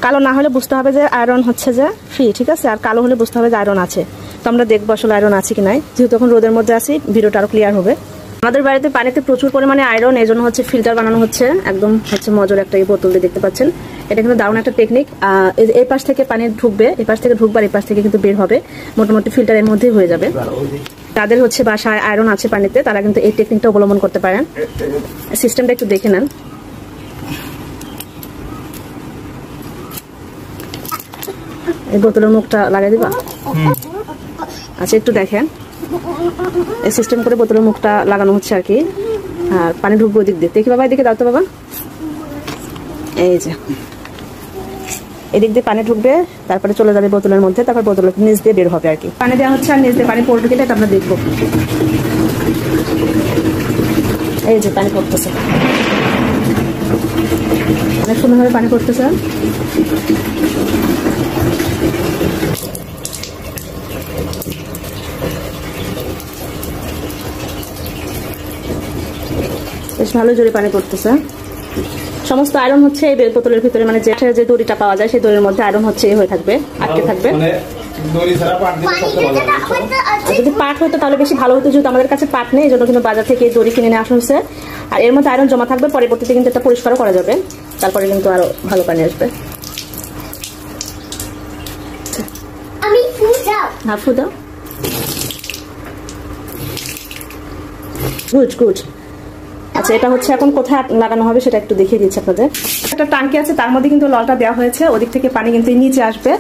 কালো না হলে বুঝতে হবে যে আয়রন হচ্ছে যে ফ্রি, ঠিক আছে, আর কালো হলে বুঝতে হবে যে আয়রন আছে। তো আমরা দেখবো আসলে আয়রন আছে কি নাই, যেহেতু এখন রোদের মধ্যে আছি ভিডিওটা আরো ক্লিয়ার হবে। আমাদের বাড়িতে পানিতে প্রচুর পরিমাণে আয়রন, এই জন্য হচ্ছে ফিল্টার বানানো হচ্ছে, একদম হচ্ছে মজুর একটা এই বোতল দিয়ে দেখতে পাচ্ছেন। এটা কিন্তু দারুণ একটা টেকনিক। এই পাশ থেকে পানি ঢুকবে, এই পাশ থেকে ঢুকবার এই পাশ থেকে কিন্তু বের হবে, মোটামুটি ফিল্টারের মধ্যেই হয়ে যাবে। তাদের হচ্ছে বাসায় আয়রন আছে পানিতে, তারা কিন্তু এই টেকনিকটা অবলম্বন করতে পারেন। সিস্টেমটা একটু দেখে নেন। এই বোতলের মুখটা লাগাই দিবা? আচ্ছা, একটু দেখেন, এই সিস্টেম করে বোতলের মুখটা লাগানো হচ্ছে আর কি। আর পানি ঢুকবে ওদিক দিয়ে, দেখি বাবা, এদিকে দাও তো বাবা। এই যে এদিক দিয়ে পানি ঢুকবে, তারপরে চলে যাবে বোতলের মধ্যে, তারপর বোতলের নিচ দিয়ে বের হবে আর কি। পানি দেওয়া হচ্ছে আর নিচ দিয়ে পানি পড়বে কিনা এটা আমরা দেখবো। এই যে পানি পড়তেছে, অনেক সুন্দরভাবে পানি পড়তেছে। বেশ ভালো জোরে পানি পড়তেছে। সমস্ত আয়রন হচ্ছে এই বোতলের ভিতরে, মানে যে দড়িটা পাওয়া যায় সেই দড়ির মধ্যে আয়রন হচ্ছে হয়ে থাকবে, আটকে থাকবে। যদি পাট হতো তাহলে বেশি ভালো হতো, যেহেতু আমাদের কাছে পাট নেই, এই জন্য কিন্তু বাজার থেকে দড়ি কিনে নিয়ে আসা হচ্ছে। আর এর মধ্যে আয়রন জমা থাকবে, পরবর্তীতে কিন্তু এটা পরিষ্কারও করা যাবে, তারপরে কিন্তু আরো ভালো পানি আসবে। হ্যাঁ, ফু দাও। Good good. আচ্ছা, এটা হচ্ছে এখন কোথায় লাগানো হবে সেটা একটু দেখিয়ে দিচ্ছি আপনাদের। একটা টাঙ্কি আছে, তার মধ্যে কিন্তু ললটা দেওয়া হয়েছে, ওদিক থেকে পানি কিন্তু নিচে আসবে,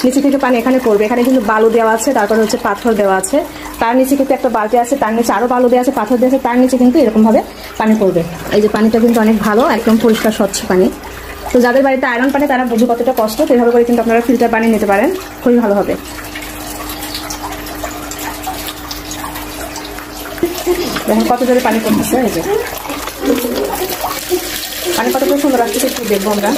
নিচে থেকে পানি এখানে পড়বে। এখানে কিন্তু বালু দেওয়া আছে, তারপরে হচ্ছে পাথর দেওয়া আছে, তার নিচে কিন্তু একটা বালতি আছে, তার নিচে আরো বালু দেওয়া আছে, পাথর দেওয়া আছে, তার নিচে কিন্তু এরকম ভাবে পানি পড়বে। এই যে পানিটা কিন্তু অনেক ভালো, একদম পরিষ্কার স্বচ্ছ পানি। তো যাদের বাড়িতে আয়রন পানি তারা বুঝে কতটা কষ্ট, সেভাবে করে কিন্তু আপনারা ফিল্টার পানি নিতে পারেন, খুবই ভালো হবে। দেখেন কত জোরে পানি পড়তেছে, এই যে পানি কতটা সুন্দর আসছে একটু দেখবো আমরা।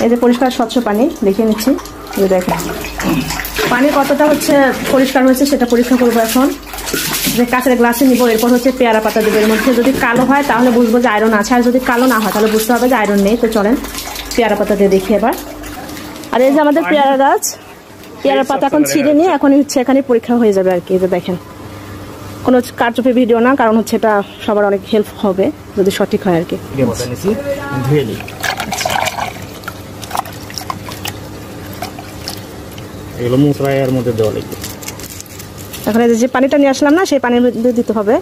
এই যে পরিষ্কার স্বচ্ছ পানি দেখিয়ে নিচ্ছি, দেখেন পানি কতটা হচ্ছে পরিষ্কার হয়েছে সেটা পরীক্ষা করবো এখন। যে কাঁচের গ্লাসে নিব, এরপর হচ্ছে পেয়ারা পাতা দেবো। এর মধ্যে যদি কালো হয় তাহলে বুঝবো যে আয়রন আছে, আর যদি কালো না হয় তাহলে বুঝতে হবে যে আয়রন নেই। তো চলেন পেয়ারা পাতা দিয়ে দেখি এবার। আর এই যে আমাদের পেয়ারা গাছ, পেয়ারা পাতা এখন ছিঁড়ে নিয়ে এখনই হচ্ছে এখানে পরীক্ষা হয়ে যাবে আর কি। এই যে দেখেন, কোনো কারচুপি ভিডিও না, কারণ হচ্ছে এটা সবার অনেক হেল্প হবে যদি সঠিক হয় আর কি। এখন যে পানিটা নিয়ে আসলাম না, সেই পানির মধ্যে দিতে হবে।